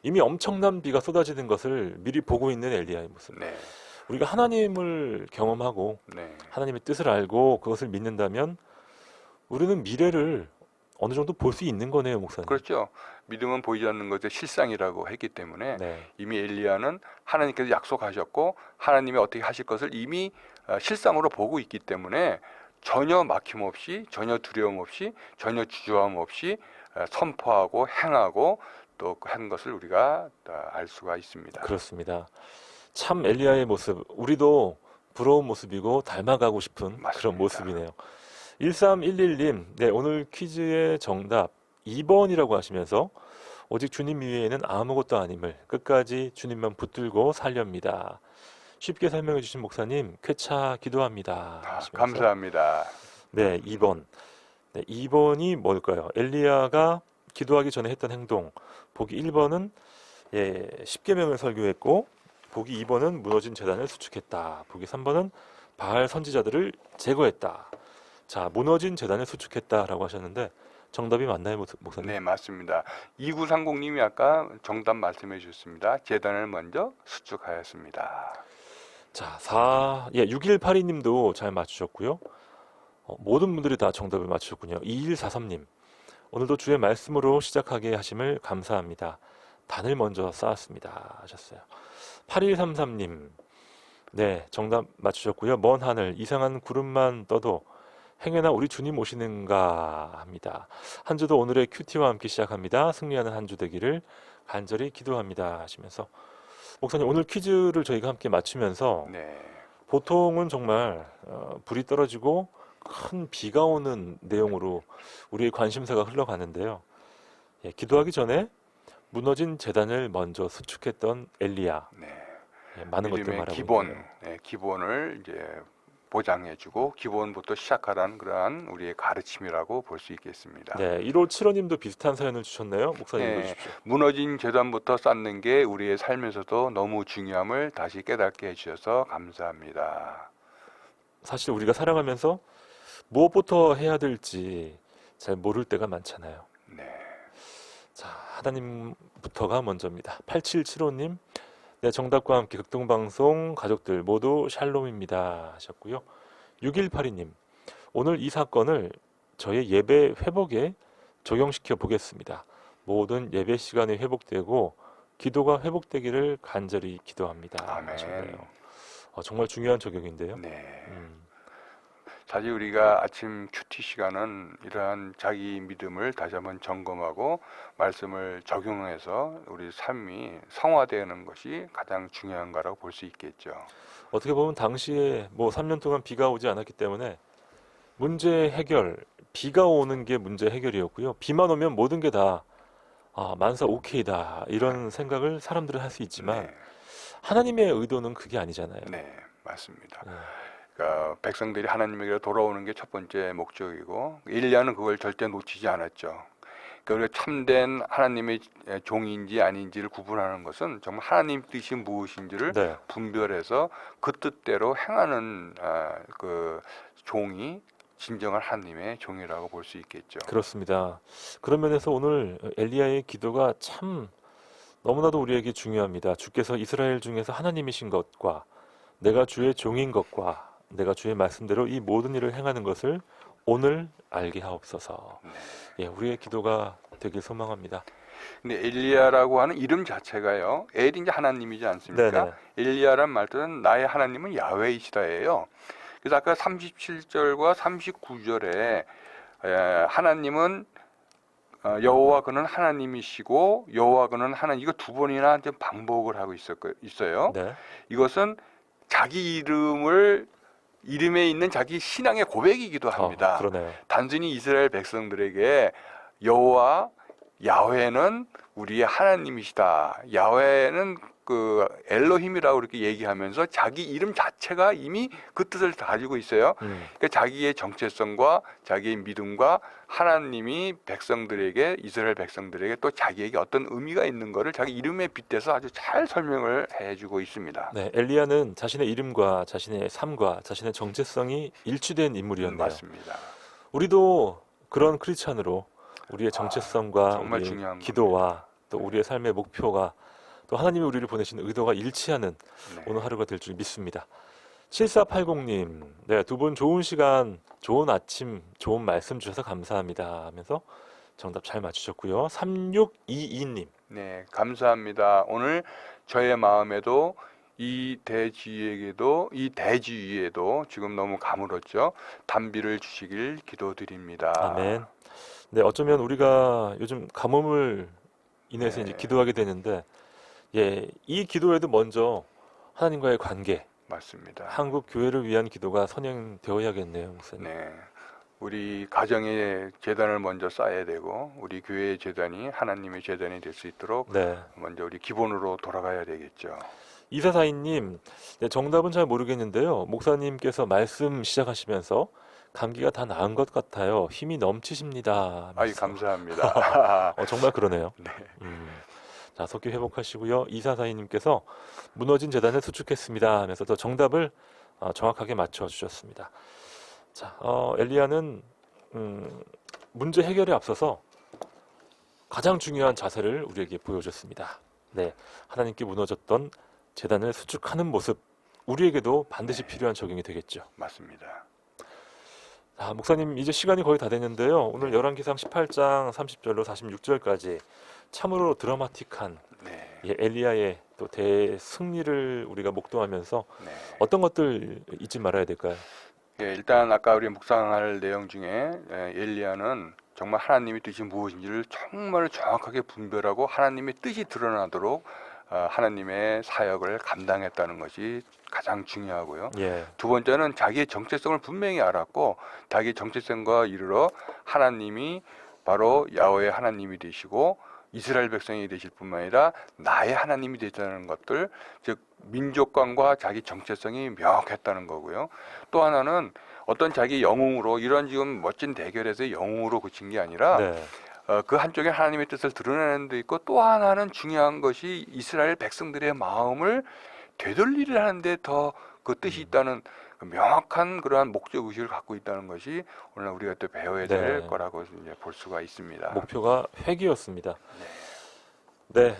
이미 엄청난 비가 쏟아지는 것을 미리 보고 있는 엘리야의 모습. 네. 우리가 하나님을 경험하고 네. 하나님의 뜻을 알고 그것을 믿는다면 우리는 미래를 어느 정도 볼 수 있는 거네요, 목사님. 그렇죠. 믿음은 보이지 않는 것의 실상이라고 했기 때문에 네. 이미 엘리야는 하나님께서 약속하셨고 하나님이 어떻게 하실 것을 이미 실상으로 보고 있기 때문에 전혀 막힘없이, 전혀 두려움 없이, 전혀 주저함 없이 선포하고 행하고 또 한 것을 우리가 알 수가 있습니다. 그렇습니다. 참 엘리야의 모습, 우리도 부러운 모습이고 닮아가고 싶은 맞습니다. 그런 모습이네요. 1311님, 네, 오늘 퀴즈의 정답 2번이라고 하시면서 오직 주님 위에는 아무것도 아님을 끝까지 주님만 붙들고 살렵니다. 쉽게 설명해 주신 목사님, 쾌차 기도합니다. 하시면서. 감사합니다. 네, 2번. 네, 2번이 뭘까요? 엘리야가 기도하기 전에 했던 행동. 보기 1번은 예, 10계명을 설교했고 보기 2번은 무너진 제단을 수축했다. 보기 3번은 바알 선지자들을 제거했다. 자, 무너진 제단을 수축했다라고 하셨는데 정답이 맞나요, 목사님? 네, 맞습니다. 2930님이 아까 정답 말씀해 주셨습니다. 재단을 먼저 수축하였습니다. 자, 6182님도 잘 맞추셨고요. 모든 분들이 다 정답을 맞추셨군요. 2143님. 오늘도 주의 말씀으로 시작하게 하심을 감사합니다. 단을 먼저 쌓았습니다. 하셨어요. 8133님. 네, 정답 맞추셨고요. 먼 하늘, 이상한 구름만 떠도 행여나 우리 주님 오시는가 합니다. 한 주도 오늘의 큐티와 함께 시작합니다. 승리하는 한 주 되기를 간절히 기도합니다. 하시면서 목사님, 오늘 퀴즈를 저희가 함께 맞추면서 네. 보통은 정말 불이 떨어지고 큰 비가 오는 내용으로 우리의 관심사가 흘러가는데요. 예, 기도하기 전에 무너진 제단을 먼저 수축했던 엘리야. 네. 예, 많은 것들 믿음의 말하고 기본, 있네요. 네, 기본을 이제 보장해주고 기본부터 시작하라는 그러한 우리의 가르침이라고 볼 수 있겠습니다. 네, 1575님도 비슷한 사연을 주셨네요. 목사님 네. 읽어주십시오. 무너진 재단부터 쌓는 게 우리의 삶에서도 너무 중요함을 다시 깨닫게 해주셔서 감사합니다. 사실 우리가 살아가면서 무엇부터 해야 될지 잘 모를 때가 많잖아요. 네. 자, 하나님부터가 먼저입니다. 8775님, 네, 정답과 함께 극동방송 가족들 모두 샬롬입니다 하셨고요. 6182님, 오늘 이 사건을 저의 예배 회복에 적용시켜 보겠습니다. 모든 예배 시간이 회복되고 기도가 회복되기를 간절히 기도합니다. 아멘. 하셨네요. 정말 중요한 적용인데요. 네. 음, 사실 우리가 아침 큐티 시간은 이러한 자기 믿음을 다시 한번 점검하고 말씀을 적용해서 우리 삶이 성화되는 것이 가장 중요한 거라고 볼 수 있겠죠. 어떻게 보면 당시에 뭐 3년 동안 비가 오지 않았기 때문에 문제 해결, 비가 오는 게 문제 해결이었고요. 비만 오면 모든 게 다 만사 오케이다 이런 생각을 사람들은 할 수 있지만 네. 하나님의 의도는 그게 아니잖아요. 네, 맞습니다. 네. 그러니까 백성들이 하나님에게로 돌아오는 게 첫 번째 목적이고 엘리야는 그걸 절대 놓치지 않았죠. 그러니까 참된 하나님의 종인지 아닌지를 구분하는 것은 정말 하나님 뜻이 무엇인지를 네. 분별해서 그 뜻대로 행하는 그 종이 진정한 하나님의 종이라고 볼 수 있겠죠. 그렇습니다. 그런 면에서 오늘 엘리야의 기도가 참 너무나도 우리에게 중요합니다. 주께서 이스라엘 중에서 하나님이신 것과 내가 주의 종인 것과 내가 주의 말씀대로 이 모든 일을 행하는 것을 오늘 알게 하옵소서. 네. 예, 우리의 기도가 되길 소망합니다. 근데 엘리야라고 하는 이름 자체가요, 엘이 이제 하나님이지 않습니까? 네네. 엘리야란 말 뜻은 나의 하나님은 야훼이시다예요. 그래서 아까 37절과 39절에 하나님은 여호와 그는 하나님이시고 여호와 그는 하나님, 이거 두 번이나 좀 반복을 하고 있어요. 네. 이것은 자기 이름에 있는 자기 신앙의 고백이기도 합니다. 그러네요. 단순히 이스라엘 백성들에게 여호와 야훼는 우리의 하나님이시다. 야훼는 그 엘로힘이라고 이렇게 얘기하면서 자기 이름 자체가 이미 그 뜻을 가지고 있어요. 그러니까 자기의 정체성과 자기의 믿음과 하나님이 백성들에게, 이스라엘 백성들에게 또 자기에게 어떤 의미가 있는 것을 자기 이름에 빗대서 아주 잘 설명을 해주고 있습니다. 네, 엘리야는 자신의 이름과 자신의 삶과 자신의 정체성이 일치된 인물이었네요. 맞습니다. 우리도 그런 크리스찬으로 우리의 정체성과 정말 우리의 중요한 기도와 또 우리의 삶의 목표가 또 하나님이 우리를 보내신 의도가 일치하는 네. 오늘 하루가 될 줄 믿습니다. 7480님, 네, 두 분 좋은 시간, 좋은 아침, 좋은 말씀 주셔서 감사합니다 하면서 정답 잘 맞추셨고요. 3622님, 네, 감사합니다. 오늘 저의 마음에도 이 대지위에게도, 이 대지위에도 지금 너무 가물었죠. 단비를 주시길 기도드립니다. 아멘. 네, 어쩌면 우리가 요즘 가뭄을 인해서 네. 이제 기도하게 되는데, 예, 이 기도에도 먼저 하나님과의 관계, 맞습니다. 한국 교회를 위한 기도가 선행되어야겠네요, 목사님. 네, 우리 가정의 재단을 먼저 쌓아야 되고 우리 교회의 재단이 하나님의 재단이 될 수 있도록 네, 먼저 우리 기본으로 돌아가야 되겠죠. 이사사인님, 네, 정답은 잘 모르겠는데요. 목사님께서 말씀 시작하시면서 감기가 다 나은 것 같아요. 힘이 넘치십니다. 아이, 하면서. 감사합니다. 정말 그러네요. 네. 자, 속기 회복하시고요. 이사사인님께서 무너진 재단을 수축했습니다 하면서 또 정답을 정확하게 맞춰주셨습니다. 자, 엘리야는 문제 해결에 앞서서 가장 중요한 자세를 우리에게 보여줬습니다. 네, 하나님께 무너졌던 재단을 수축하는 모습, 우리에게도 반드시 필요한 적용이 되겠죠. 맞습니다. 자, 목사님 이제 시간이 거의 다 됐는데요. 오늘 열왕기상 18장 30절로 46절까지 참으로 드라마틱한 네. 엘리야의 또 대승리를 우리가 목도하면서 네. 어떤 것들 잊지 말아야 될까요? 예, 일단 아까 우리 묵상할 내용 중에 엘리야는 정말 하나님의 뜻이 무엇인지를 정말 정확하게 분별하고 하나님의 뜻이 드러나도록 하나님의 사역을 감당했다는 것이 가장 중요하고요. 예, 두 번째는 자기의 정체성을 분명히 알았고 자기의 정체성과 이르러 하나님이 바로 야훼의 하나님이 되시고 이스라엘 백성이 되실 뿐만 아니라 나의 하나님이 되자는 것들, 즉 민족관과 자기 정체성이 명확했다는 거고요. 또 하나는 어떤 자기 영웅으로, 이런 지금 멋진 대결에서 영웅으로 그친 게 아니라 네, 그 한쪽에 하나님의 뜻을 드러내는 데 있고, 또 하나는 중요한 것이 이스라엘 백성들의 마음을 되돌리를 하는데 더 그 뜻이 있다는 그 명확한 그러한 목적 의식을 갖고 있다는 것이 오늘 우리가 또 배워야 될 네. 거라고 이제 볼 수가 있습니다. 목표가 회개였습니다. 네,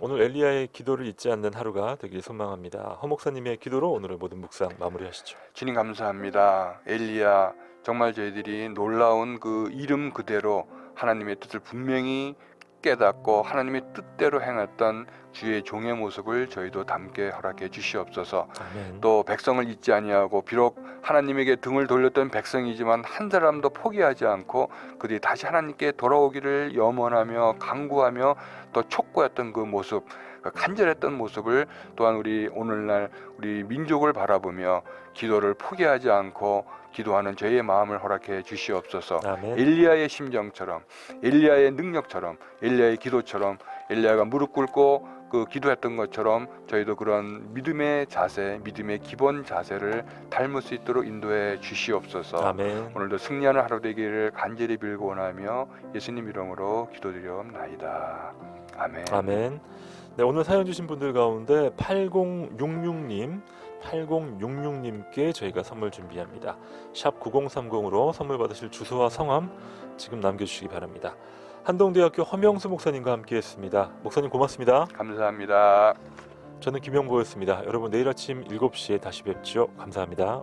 오늘 엘리야의 기도를 잊지 않는 하루가 되길 소망합니다. 허 목사님의 기도로 오늘의 모든 묵상 마무리하시죠. 주님 감사합니다. 엘리야, 정말 저희들이 놀라운 그 이름 그대로 하나님의 뜻을 분명히 깨닫고 하나님의 뜻대로 행했던 주의 종의 모습을 저희도 담게 허락해 주시옵소서. 아멘. 또 백성을 잊지 아니하고 비록 하나님에게 등을 돌렸던 백성이지만 한 사람도 포기하지 않고 그들이 다시 하나님께 돌아오기를 염원하며 간구하며 또 촉구했던 그 모습, 그 간절했던 모습을 또한 우리 오늘날 우리 민족을 바라보며 기도를 포기하지 않고 기도하는 저희의 마음을 허락해 주시옵소서. 아멘. 엘리야의 심정처럼, 엘리야의 능력처럼, 엘리야의 기도처럼, 엘리야가 무릎 꿇고 그 기도했던 것처럼 저희도 그런 믿음의 자세, 믿음의 기본 자세를 닮을 수 있도록 인도해 주시옵소서. 아멘. 오늘도 승리하는 하루 되기를 간절히 빌고 원하며 예수님 이름으로 기도드리옵나이다. 아멘. 아멘. 네, 오늘 사연 주신 분들 가운데 8066님께 저희가 선물 준비합니다. 샵 9030으로 선물 받으실 주소와 성함 지금 남겨주시기 바랍니다. 한동대학교 허명수 목사님과 함께했습니다. 목사님 고맙습니다. 감사합니다. 저는 김영보였습니다. 여러분 내일 아침 7시에 다시 뵙죠. 감사합니다.